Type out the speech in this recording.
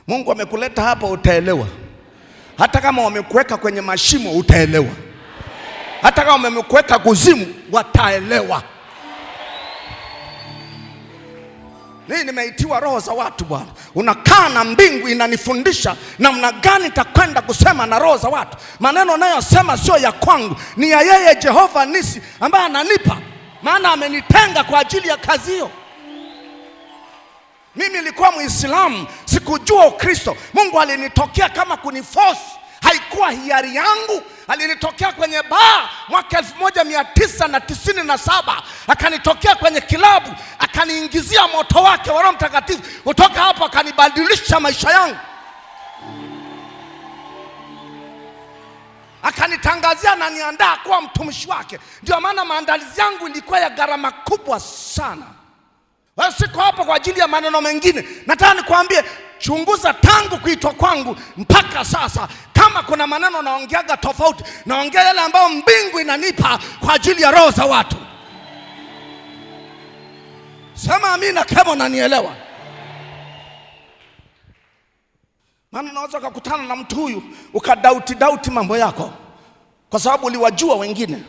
Mungu amekuleta hapa, utaelewa. Hata kama wamekuweka kwenye mashimo, utaelewa. Hata kama wamekuweka kuzimu, wataelewa. Mimi nimeitiwa roho za watu Bwana. Unakaa na mbingu inanifundisha namna gani nitakwenda kusema na roho za watu. Maneno nayosema sio ya kwangu, ni ya yeye Jehova Nisi ambaye ananipa, maana amenitenga kwa ajili ya kazi hiyo. Mimi nilikuwa Muislamu, sikujua Ukristo. Mungu alinitokea kama kuniforce, haikuwa hiari yangu. Alinitokea kwenye baa mwaka 1997, akanitokea kwenye kilabu, akaniingizia moto wake wa Roho Mtakatifu. Kutoka hapo akanibadilisha maisha yangu, akanitangazia na niandaa kuwa mtumishi wake. Ndio maana maandalizi yangu ilikuwa ya gharama kubwa sana. Wewe siko hapo kwa ajili ya maneno mengine. Nataka nikwambie, chunguza tangu kuitwa kwangu mpaka sasa, kama kuna maneno naongeaga tofauti, naongea yale ambayo mbingu inanipa kwa ajili ya roho za watu. Sema amina kama unanielewa. Maana unaweza kukutana na mtu huyu ukadauti mambo yako kwa sababu uliwajua wengine.